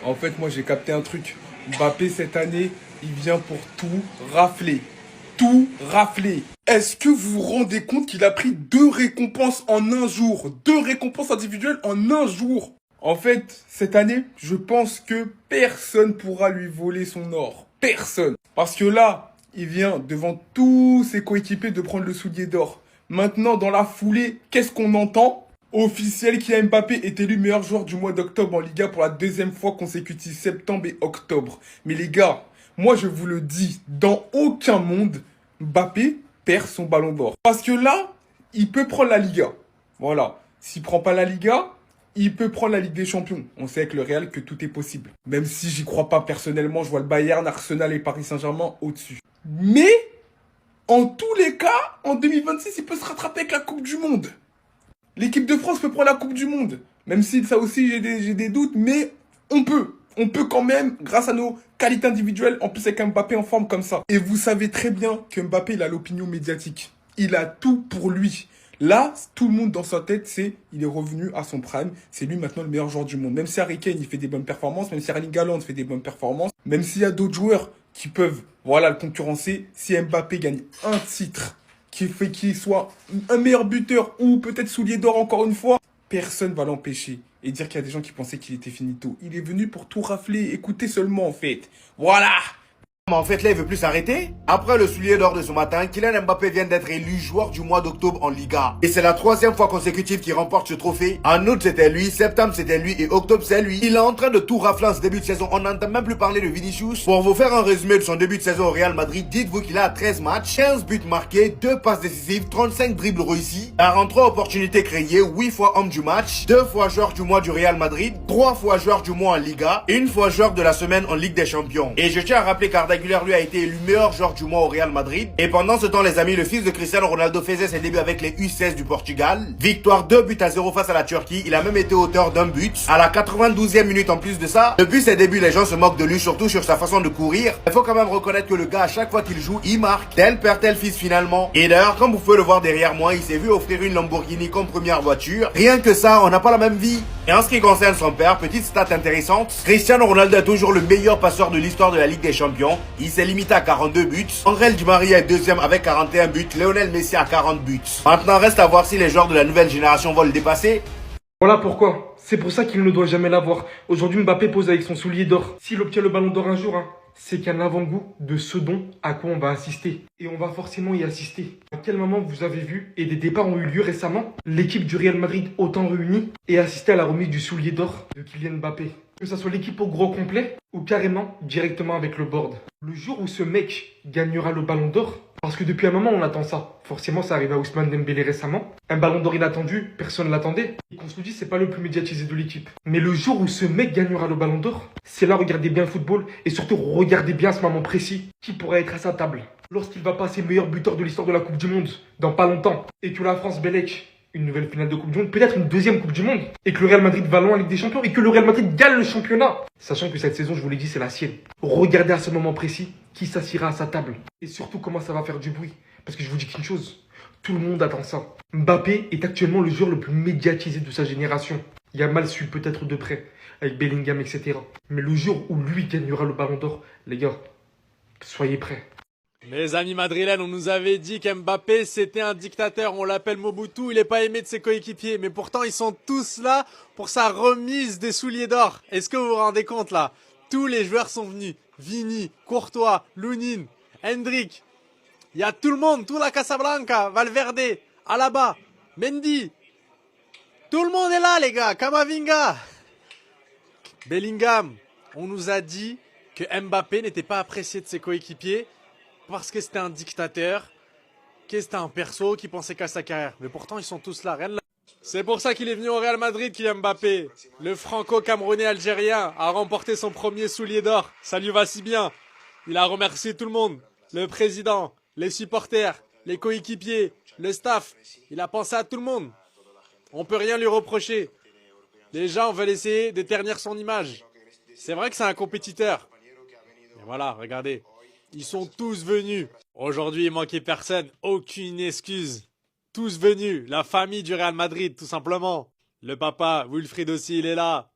En fait, moi, j'ai capté un truc. Mbappé, cette année, il vient pour tout rafler. Tout rafler. Est-ce que vous vous rendez compte qu'il a pris 2 récompenses en un jour? 2 récompenses individuelles en un jour. En fait, cette année, je pense que personne pourra lui voler son or. Personne. Parce que là, il vient devant tous ses coéquipiers de prendre le soulier d'or. Maintenant, dans la foulée, qu'est-ce qu'on entend? Officiel, Kylian Mbappé est élu meilleur joueur du mois d'octobre en Liga pour la 2e fois consécutive, septembre et octobre. Mais les gars, moi je vous le dis, dans aucun monde, Mbappé perd son ballon d'or. Parce que là, il peut prendre la Liga. Voilà. S'il prend pas la Liga, il peut prendre la Ligue des Champions. On sait avec le Real que tout est possible. Même si j'y crois pas personnellement, je vois le Bayern, Arsenal et Paris Saint-Germain au-dessus. Mais, en tous les cas, en 2026, il peut se rattraper avec la Coupe du Monde. L'équipe de France peut prendre la Coupe du Monde. Même si ça aussi j'ai des doutes, mais on peut. On peut quand même, grâce à nos qualités individuelles, en plus avec un Mbappé en forme comme ça. Et vous savez très bien que Mbappé, il a l'opinion médiatique. Il a tout pour lui. Là, tout le monde dans sa tête, il est revenu à son prime. C'est lui maintenant le meilleur joueur du monde. Même si Harry Kane, il fait des bonnes performances, même si Erling Haaland fait des bonnes performances, même s'il y a d'autres joueurs qui peuvent, voilà, le concurrencer, si Mbappé gagne un titre qui fait qu'il soit un meilleur buteur ou peut-être soulier d'or encore une fois, personne va l'empêcher. Et dire qu'il y a des gens qui pensaient qu'il était finito. Il est venu pour tout rafler. Écoutez seulement en fait. Voilà. Mais en fait, là, il veut plus s'arrêter. Après le soulier d'or de ce matin, Kylian Mbappé vient d'être élu joueur du mois d'octobre en Liga. Et c'est la 3e fois consécutive qu'il remporte ce trophée. En août, c'était lui, septembre, c'était lui et octobre, c'est lui. Il est en train de tout rafler en ce début de saison. On n'entend même plus parler de Vinicius. Pour vous faire un résumé de son début de saison au Real Madrid, dites-vous qu'il a 13 matchs, 15 buts marqués, 2 passes décisives, 35 dribbles réussis, 43 opportunités créées, 8 fois homme du match, 2 fois joueur du mois du Real Madrid, 3 fois joueur du mois en Liga, 1 fois joueur de la semaine en Ligue des Champions. Et je tiens à rappeler qu'Arda Güler lui a été élu meilleur joueur du mois au Real Madrid. Et pendant ce temps, les amis, le fils de Cristiano Ronaldo faisait ses débuts avec les U16 du Portugal. Victoire 2 buts à 0 face à la Turquie. Il a même été auteur d'un but. À la 92e minute en plus de ça. Depuis ses débuts, les gens se moquent de lui, surtout sur sa façon de courir. Il faut quand même reconnaître que le gars, à chaque fois qu'il joue, il marque. Tel père, tel fils finalement. Et d'ailleurs, comme vous pouvez le voir derrière moi, il s'est vu offrir une Lamborghini comme première voiture. Rien que ça, on n'a pas la même vie. Et en ce qui concerne son père, petite stat intéressante, Cristiano Ronaldo est toujours le meilleur passeur de l'histoire de la Ligue des Champions. Il s'est limité à 42 buts. Angel Di Maria est deuxième avec 41 buts. Lionel Messi a 40 buts. Maintenant, reste à voir si les joueurs de la nouvelle génération vont le dépasser. Voilà pourquoi. C'est pour ça qu'il ne doit jamais l'avoir. Aujourd'hui, Mbappé pose avec son soulier d'or. S'il obtient le ballon d'or un jour, c'est qu'il y a un avant-goût de ce dont à quoi on va assister. Et on va forcément y assister. À quel moment vous avez vu, et des départs ont eu lieu récemment, l'équipe du Real Madrid autant réunie et assisté à la remise du soulier d'or de Kylian Mbappé? Que ça soit l'équipe au gros complet ou carrément directement avec le board. Le jour où ce mec gagnera le ballon d'or, parce que depuis un moment on attend ça. Forcément ça arrive à Ousmane Dembélé récemment. Un ballon d'or inattendu, personne l'attendait. Et qu'on se le dise, c'est pas le plus médiatisé de l'équipe. Mais le jour où ce mec gagnera le ballon d'or, c'est là, regardez bien le football et surtout regardez bien ce moment précis qui pourra être à sa table. Lorsqu'il va passer meilleur buteur de l'histoire de la Coupe du Monde dans pas longtemps et que la France bellec une nouvelle finale de Coupe du Monde, peut-être une deuxième Coupe du Monde, et que le Real Madrid va loin en Ligue des Champions, et que le Real Madrid gagne le championnat. Sachant que cette saison, je vous l'ai dit, c'est la sienne. Regardez à ce moment précis qui s'assiera à sa table. Et surtout comment ça va faire du bruit. Parce que je vous dis qu'une chose, tout le monde attend ça. Mbappé est actuellement le joueur le plus médiatisé de sa génération. Il y a mal su peut-être de près, avec Bellingham, etc. Mais le jour où lui gagnera le ballon d'or, les gars, soyez prêts. Mes amis madrilènes, on nous avait dit qu'Mbappé c'était un dictateur, on l'appelle Mobutu, il n'est pas aimé de ses coéquipiers, mais pourtant ils sont tous là pour sa remise des souliers d'or. Est-ce que vous vous rendez compte là? Tous les joueurs sont venus, Vini, Courtois, Lunin, Hendrik, il y a tout le monde, tout la Casablanca, Valverde, Alaba, Mendy, tout le monde est là les gars, Kamavinga, Bellingham. On nous a dit que Mbappé n'était pas apprécié de ses coéquipiers parce que c'était un dictateur, que c'était un perso qui pensait qu'à sa carrière. Mais pourtant, ils sont tous là, rien de là. C'est pour ça qu'il est venu au Real Madrid, Kylian Mbappé. Le franco-camerounais algérien a remporté son premier soulier d'or. Ça lui va si bien. Il a remercié tout le monde. Le président, les supporters, les coéquipiers, le staff. Il a pensé à tout le monde. On peut rien lui reprocher. Les gens veulent essayer de ternir son image. C'est vrai que c'est un compétiteur. Mais voilà, regardez. Ils sont tous venus. Aujourd'hui, il manquait personne. Aucune excuse. Tous venus. La famille du Real Madrid, tout simplement. Le papa, Wilfried aussi, il est là.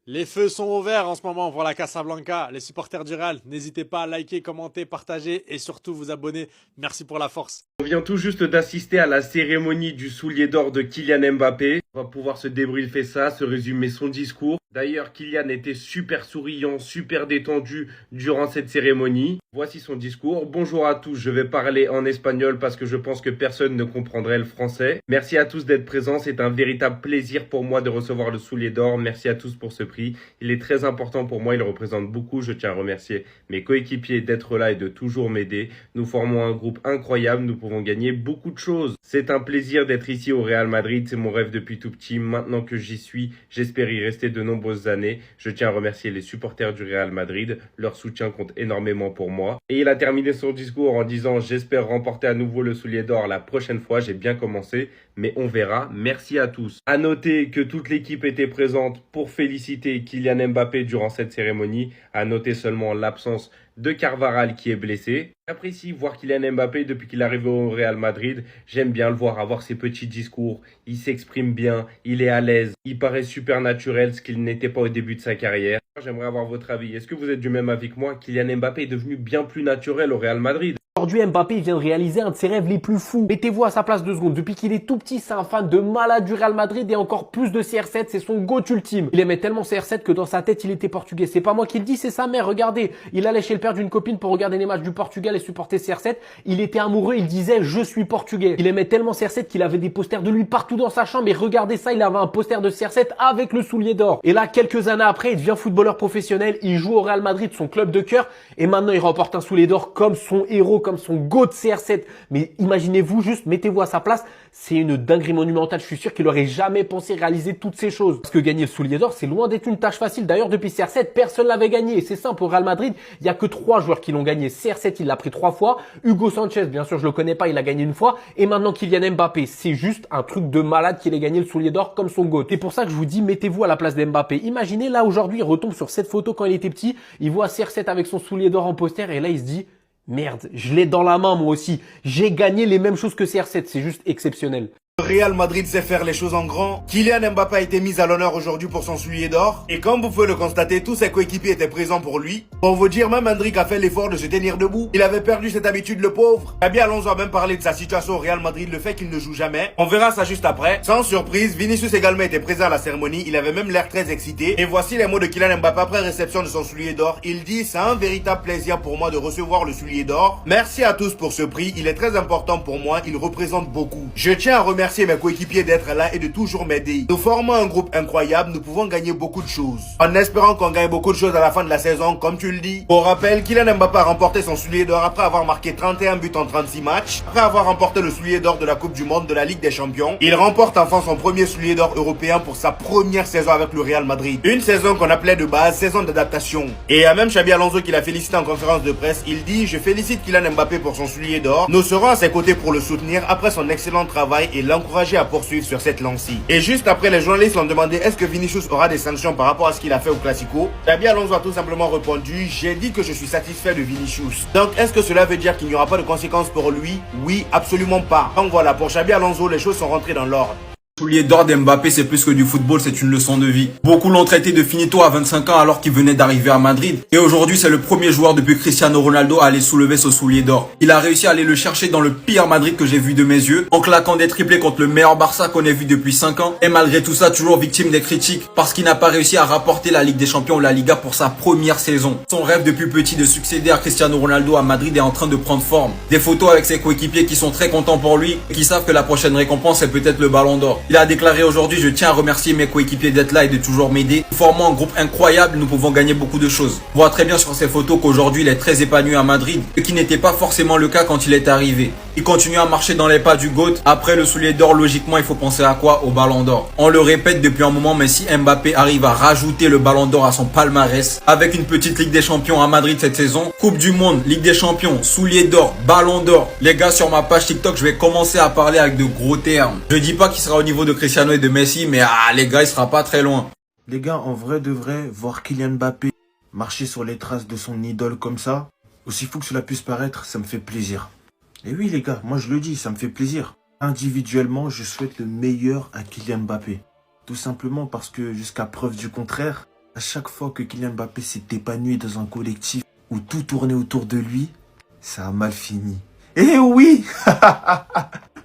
Les feux sont ouverts en ce moment pour la Casablanca. Les supporters du Real, n'hésitez pas à liker, commenter, partager et surtout vous abonner. Merci pour la force. On vient tout juste d'assister à la cérémonie du soulier d'or de Kylian Mbappé. On va pouvoir se débriefer ça, se résumer son discours. D'ailleurs, Kylian était super souriant, super détendu durant cette cérémonie. Voici son discours. Bonjour à tous, je vais parler en espagnol parce que je pense que personne ne comprendrait le français. Merci à tous d'être présents, c'est un véritable plaisir pour moi de recevoir le soulier d'or. Merci à tous pour ce prix. Il est très important pour moi, il représente beaucoup. Je tiens à remercier mes coéquipiers d'être là et de toujours m'aider. Nous formons un groupe incroyable, nous pouvons gagner beaucoup de choses. C'est un plaisir d'être ici au Real Madrid, c'est mon rêve depuis tout petit. Maintenant que j'y suis, j'espère y rester de nombreuses années. Je tiens à remercier les supporters du Real Madrid, leur soutien compte énormément pour moi. Et il a terminé son discours en disant « J'espère remporter à nouveau le soulier d'or la prochaine fois, j'ai bien commencé, mais on verra. Merci à tous. » À noter que toute l'équipe était présente pour féliciter Kylian Mbappé durant cette cérémonie. À noter seulement l'absence de Carvajal qui est blessé. J'apprécie voir Kylian Mbappé depuis qu'il est arrivé au Real Madrid. J'aime bien le voir avoir ses petits discours. Il s'exprime bien, il est à l'aise. Il paraît super naturel, ce qu'il n'était pas au début de sa carrière. J'aimerais avoir votre avis. Est-ce que vous êtes du même avis que moi? Kylian Mbappé est devenu bien plus naturel au Real Madrid. Aujourd'hui, Mbappé vient de réaliser un de ses rêves les plus fous. Mettez-vous à sa place 2 secondes. Depuis qu'il est tout petit, c'est un fan de malade du Real Madrid et encore plus de CR7. C'est son GOAT ultime. Il aimait tellement CR7 que dans sa tête, il était portugais. C'est pas moi qui le dis, c'est sa mère. Regardez, il allait chez le père d'une copine pour regarder les matchs du Portugal et supporter CR7. Il était amoureux, il disait « Je suis portugais ». Il aimait tellement CR7 qu'il avait des posters de lui partout dans sa chambre. Et regardez ça, il avait un poster de CR7 avec le soulier d'or. Et là, quelques années après, il devient footballeur professionnel. Il joue au Real Madrid, son club de cœur. Et maintenant, il remporte un soulier d'or comme son héros, comme son GOAT CR7. Mais imaginez-vous juste, mettez-vous à sa place, c'est une dinguerie monumentale. Je suis sûr qu'il aurait jamais pensé réaliser toutes ces choses. Parce que gagner le soulier d'or, c'est loin d'être une tâche facile. D'ailleurs, depuis CR7, personne l'avait gagné. Et c'est simple, au Real Madrid, il n'y a que 3 joueurs qui l'ont gagné. CR7, il l'a pris 3 fois. Hugo Sanchez, bien sûr, je le connais pas, il a gagné 1 fois. Et maintenant, Kylian Mbappé. C'est juste un truc de malade qu'il ait gagné le soulier d'or comme son GOAT. C'est pour ça que je vous dis, mettez-vous à la place d'Mbappé. Imaginez, là, aujourd'hui, il retombe sur cette photo quand il était petit. Il voit CR7 avec son soulier d'or en poster. Et là, il se dit, merde, je l'ai dans la main moi aussi. J'ai gagné les mêmes choses que CR7, c'est juste exceptionnel. Real Madrid sait faire les choses en grand. Kylian Mbappé a été mis à l'honneur aujourd'hui pour son soulier d'or. Et comme vous pouvez le constater, tous ses coéquipiers étaient présents pour lui. Pour vous dire, même Endrick a fait l'effort de se tenir debout. Il avait perdu cette habitude, le pauvre. Xabi Alonso a même parlé de sa situation au Real Madrid, le fait qu'il ne joue jamais. On verra ça juste après. Sans surprise, Vinicius également était présent à la cérémonie. Il avait même l'air très excité. Et voici les mots de Kylian Mbappé après réception de son soulier d'or. Il dit, c'est un véritable plaisir pour moi de recevoir le soulier d'or. Merci à tous pour ce prix. Il est très important pour moi. Il représente beaucoup. Je tiens à remercier mes coéquipiers d'être là et de toujours m'aider. Nous formons un groupe incroyable, nous pouvons gagner beaucoup de choses. En espérant qu'on gagne beaucoup de choses à la fin de la saison, comme tu le dis. Pour rappel, Kylian Mbappé a remporté son soulier d'or après avoir marqué 31 buts en 36 matchs. Après avoir remporté le soulier d'or de la Coupe du Monde de la Ligue des Champions. Il remporte enfin son premier soulier d'or européen pour sa première saison avec le Real Madrid. Une saison qu'on appelait de base saison d'adaptation. Et il y a même Xabi Alonso qui l'a félicité en conférence de presse. Il dit, je félicite Kylian Mbappé pour son soulier d'or. Nous serons à ses côtés pour le soutenir après son excellent travail et l'encourager à poursuivre sur cette lancée. Et juste après, les journalistes ont demandé est-ce que Vinicius aura des sanctions par rapport à ce qu'il a fait au Classico. Xabi Alonso a tout simplement répondu, j'ai dit que je suis satisfait de Vinicius. Donc est-ce que cela veut dire qu'il n'y aura pas de conséquences pour lui? Oui, absolument pas. Donc voilà, pour Xabi Alonso, les choses sont rentrées dans l'ordre. Le soulier d'or d'Mbappé, c'est plus que du football, c'est une leçon de vie. Beaucoup l'ont traité de finito à 25 ans alors qu'il venait d'arriver à Madrid. Et aujourd'hui, c'est le premier joueur depuis Cristiano Ronaldo à aller soulever ce soulier d'or. Il a réussi à aller le chercher dans le pire Madrid que j'ai vu de mes yeux, en claquant des triplés contre le meilleur Barça qu'on ait vu depuis 5 ans. Et malgré tout ça, toujours victime des critiques, parce qu'il n'a pas réussi à rapporter la Ligue des Champions ou la Liga pour sa première saison. Son rêve depuis petit de succéder à Cristiano Ronaldo à Madrid est en train de prendre forme. Des photos avec ses coéquipiers qui sont très contents pour lui, et qui savent que la prochaine récompense est peut-être le Ballon d'Or. Il a déclaré aujourd'hui, je tiens à remercier mes coéquipiers d'être là et de toujours m'aider. Nous formons un groupe incroyable, nous pouvons gagner beaucoup de choses. On voit très bien sur ces photos qu'aujourd'hui il est très épanoui à Madrid, ce qui n'était pas forcément le cas quand il est arrivé. Il continue à marcher dans les pas du GOAT. Après le soulier d'or, logiquement il faut penser à quoi? Au Ballon d'Or. On le répète depuis un moment, mais si Mbappé arrive à rajouter le Ballon d'Or à son palmarès, avec une petite Ligue des Champions à Madrid cette saison, Coupe du Monde, Ligue des Champions, soulier d'or, Ballon d'Or. Les gars, sur ma page TikTok, je vais commencer à parler avec de gros termes. Je dis pas qu'il sera au niveau de Cristiano et de Messi, mais les gars, il sera pas très loin. Les gars, en vrai de vrai, voir Kylian Mbappé marcher sur les traces de son idole comme ça, aussi fou que cela puisse paraître, ça me fait plaisir. Et oui les gars, moi je le dis, ça me fait plaisir. Individuellement, je souhaite le meilleur à Kylian Mbappé. Tout simplement parce que jusqu'à preuve du contraire, À chaque fois que Kylian Mbappé s'est épanoui dans un collectif où tout tournait autour de lui, ça a mal fini. Eh oui!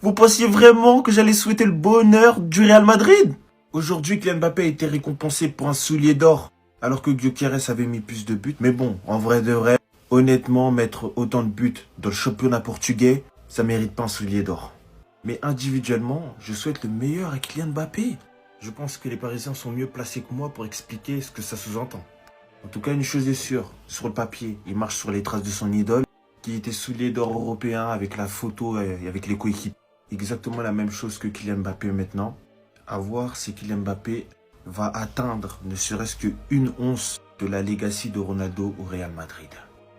Vous pensiez vraiment que j'allais souhaiter le bonheur du Real Madrid? Aujourd'hui, Kylian Mbappé a été récompensé pour un soulier d'or, alors que Gyökeres avait mis plus de buts. Mais bon, en vrai de vrai, honnêtement, mettre autant de buts dans le championnat portugais, ça mérite pas un soulier d'or. Mais individuellement, je souhaite le meilleur à Kylian Mbappé. Je pense que les Parisiens sont mieux placés que moi pour expliquer ce que ça sous-entend. En tout cas, une chose est sûre, sur le papier, il marche sur les traces de son idole, qui était soulier d'or européen avec la photo et avec les coéquipiers. Exactement la même chose que Kylian Mbappé maintenant. À voir si Kylian Mbappé va atteindre ne serait-ce qu'une once de la legacy de Ronaldo au Real Madrid.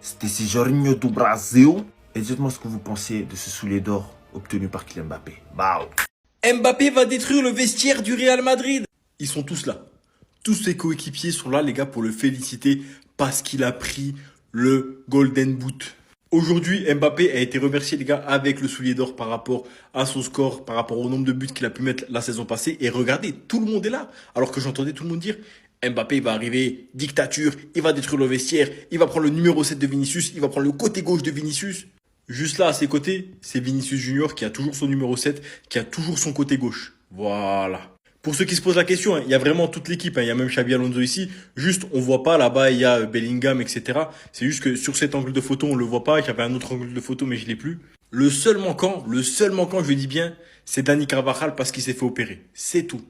C'était Jorginho do Brasil. Et dites-moi ce que vous pensez de ce soulier d'or obtenu par Kylian Mbappé. Bao. Mbappé va détruire le vestiaire du Real Madrid. Ils sont tous là. Tous ses coéquipiers sont là, les gars, pour le féliciter parce qu'il a pris le Golden Boot. Aujourd'hui, Mbappé a été remercié, les gars, avec le soulier d'or par rapport à son score, par rapport au nombre de buts qu'il a pu mettre la saison passée. Et regardez, tout le monde est là. Alors que j'entendais tout le monde dire, Mbappé va arriver, dictature, il va détruire le vestiaire, il va prendre le numéro 7 de Vinicius, il va prendre le côté gauche de Vinicius. Juste là, à ses côtés, c'est Vinicius Junior qui a toujours son numéro 7, qui a toujours son côté gauche. Voilà. Pour ceux qui se posent la question, il y a vraiment toute l'équipe. Il y a même Xabi Alonso ici. Juste, on voit pas là-bas, il y a Bellingham, etc. C'est juste que sur cet angle de photo, on le voit pas. J'avais un autre angle de photo, mais je l'ai plus. Le seul manquant, je dis bien, c'est Dani Carvajal parce qu'il s'est fait opérer. C'est tout.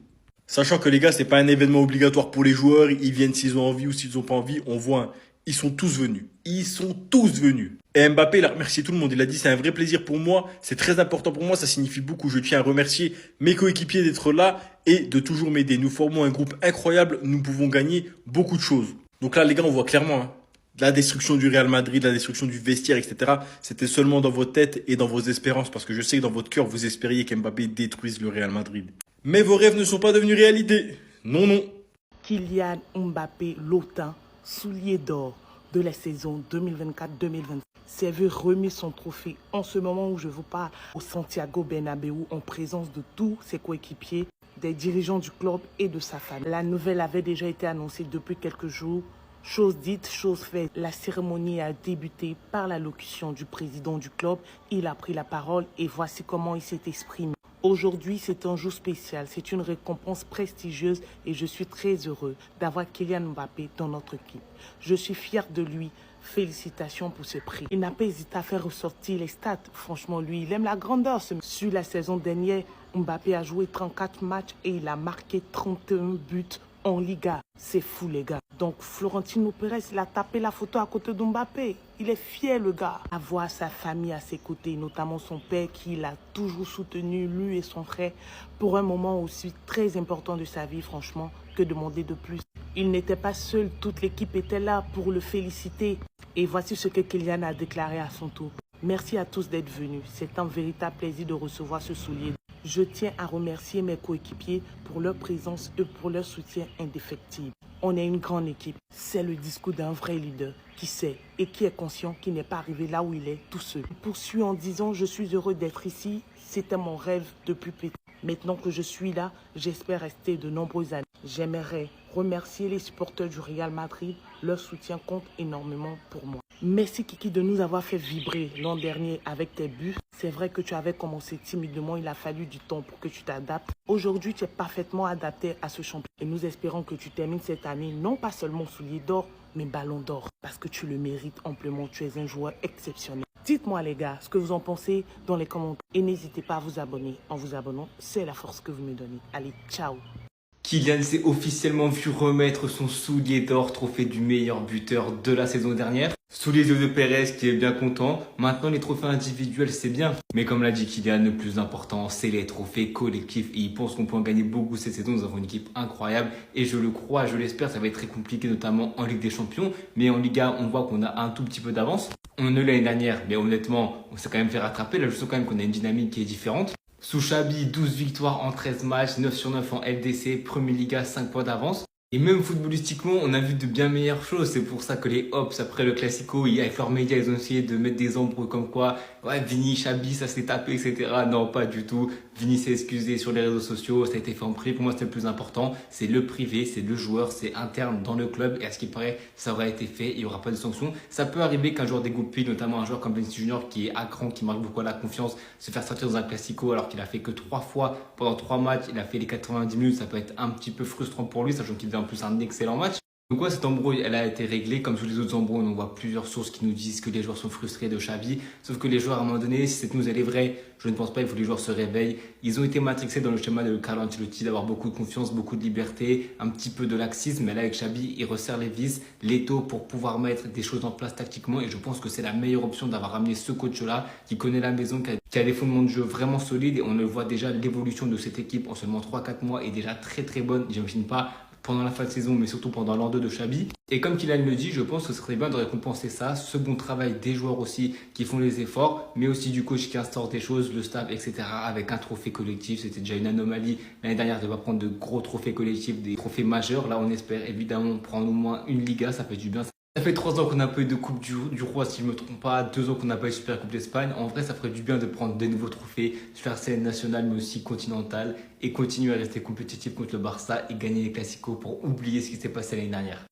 Sachant que les gars, c'est pas un événement obligatoire pour les joueurs. Ils viennent s'ils ont envie ou s'ils ont pas envie. On voit, ils sont tous venus. Ils sont tous venus. Et Mbappé, il a remercié tout le monde. Il a dit, c'est un vrai plaisir pour moi. C'est très important pour moi. Ça signifie beaucoup. Je tiens à remercier mes coéquipiers d'être là et de toujours m'aider. Nous formons un groupe incroyable. Nous pouvons gagner beaucoup de choses. Donc là, les gars, on voit clairement la destruction du Real Madrid, la destruction du vestiaire, etc. C'était seulement dans votre tête et dans vos espérances. Parce que je sais que dans votre cœur, vous espériez qu'Mbappé détruise le Real Madrid. Mais vos rêves ne sont pas devenus réalité. Non, non. Kylian Mbappé, l'OTAN, soulier d'or de la saison 2024-2025, s'est vu remis son trophée en ce moment où je vous parle au Santiago Bernabéu en présence de tous ses coéquipiers, des dirigeants du club et de sa famille. La nouvelle avait déjà été annoncée depuis quelques jours. Chose dite, chose faite. La cérémonie a débuté par l'allocution du président du club. Il a pris la parole et voici comment il s'est exprimé. Aujourd'hui, c'est un jour spécial, c'est une récompense prestigieuse et je suis très heureux d'avoir Kylian Mbappé dans notre équipe. Je suis fier de lui. Félicitations pour ce prix. Il n'a pas hésité à faire ressortir les stats. Franchement, lui, il aime la grandeur. Sur la saison dernière, Mbappé a joué 34 matchs et il a marqué 31 buts en Liga. C'est fou, les gars. Donc, Florentino Pérez, il a tapé la photo à côté d'Mbappé. Il est fier, le gars. Avoir sa famille à ses côtés, notamment son père qui l'a toujours soutenu, lui et son frère, pour un moment aussi très important de sa vie, franchement, que demander de plus. Il n'était pas seul, toute l'équipe était là pour le féliciter. Et voici ce que Kylian a déclaré à son tour. Merci à tous d'être venus. C'est un véritable plaisir de recevoir ce soulier. Je tiens à remercier mes coéquipiers pour leur présence et pour leur soutien indéfectible. On est une grande équipe. C'est le discours d'un vrai leader qui sait et qui est conscient qu'il n'est pas arrivé là où il est tout seul. Il poursuit en disant « Je suis heureux d'être ici. C'était mon rêve depuis petit. Maintenant que je suis là, j'espère rester de nombreuses années. J'aimerais remercier les supporters du Real Madrid. Leur soutien compte énormément pour moi. Merci Kiki de nous avoir fait vibrer l'an dernier avec tes buts. C'est vrai que tu avais commencé timidement, il a fallu du temps pour que tu t'adaptes. Aujourd'hui, tu es parfaitement adapté à ce championnat. Et nous espérons que tu termines cette année, non pas seulement soulier d'or, mais ballon d'or. Parce que tu le mérites amplement, tu es un joueur exceptionnel. Dites-moi les gars, ce que vous en pensez dans les commentaires. Et n'hésitez pas à vous abonner. En vous abonnant, c'est la force que vous me donnez. Allez, ciao! Kylian s'est officiellement vu remettre son soulier d'or, trophée du meilleur buteur de la saison dernière. Sous les yeux de Pérez qui est bien content. Maintenant les trophées individuels c'est bien. Mais comme l'a dit Kylian, le plus important c'est les trophées collectifs. Et il pense qu'on peut en gagner beaucoup cette saison. Nous avons une équipe incroyable. Et je le crois, je l'espère, ça va être très compliqué notamment en Ligue des Champions. Mais en Liga, on voit qu'on a un tout petit peu d'avance. On a eu l'année dernière, mais honnêtement, on s'est quand même fait rattraper. Là je sens quand même qu'on a une dynamique qui est différente. Sous Xabi, 12 victoires en 13 matchs, 9 sur 9 en LDC, Premier Liga, 5 points d'avance. Et même footballistiquement, on a vu de bien meilleures choses. C'est pour ça que les Hops, après le Classico, avec leurs médias, ils ont essayé de mettre des embrouilles comme quoi, ouais, Vini, Xabi, ça s'est tapé, etc. Non, pas du tout. Vini s'est excusé sur les réseaux sociaux, ça a été fait en privé. Pour moi, c'était le plus important. C'est le privé, c'est le joueur, c'est interne dans le club. Et à ce qui paraît, ça aurait été fait. Il n'y aura pas de sanction. Ça peut arriver qu'un joueur dégoupille, notamment un joueur comme Vinicius Junior, qui est à cran, qui marque beaucoup à la confiance, se faire sortir dans un Classico alors qu'il a fait que 3 fois pendant 3 matchs. Il a fait les 90 minutes. Ça peut être un petit peu frustrant pour lui, sachant qu'il faisait en plus un excellent match. Donc ouais, cette embrouille, elle a été réglée. Comme tous les autres embrouilles, on voit plusieurs sources qui nous disent que les joueurs sont frustrés de Xabi. Sauf que les joueurs, à un moment donné, si cette news elle est vraie, je ne pense pas, il faut que les joueurs se réveillent. Ils ont été matrixés dans le schéma de Carlo Ancelotti, d'avoir beaucoup de confiance, beaucoup de liberté, un petit peu de laxisme. Mais là, avec Xabi, il resserre les vis, l'étau pour pouvoir mettre des choses en place tactiquement. Et je pense que c'est la meilleure option d'avoir ramené ce coach-là, qui connaît la maison, qui a des fondements de jeu vraiment solides. Et on le voit déjà, l'évolution de cette équipe en seulement 3-4 mois est déjà très très bonne. J'imagine pas pendant la fin de saison, mais surtout pendant l'an 2 de Xabi. Et comme Kylian le dit, je pense que ce serait bien de récompenser ça, ce bon travail des joueurs aussi qui font les efforts, mais aussi du coach qui instaure des choses, le staff, etc. avec un trophée collectif. C'était déjà une anomalie l'année dernière de ne pas prendre de gros trophées collectifs, des trophées majeurs. Là, on espère évidemment prendre au moins une Liga, ça fait du bien. Ça fait 3 ans qu'on n'a pas eu de Coupe du Roi, si je ne me trompe pas, 2 ans qu'on n'a pas eu Super Coupe d'Espagne. En vrai, ça ferait du bien de prendre des nouveaux trophées sur la scène nationale, mais aussi continentale, et continuer à rester compétitif contre le Barça et gagner les Classicos pour oublier ce qui s'est passé l'année dernière.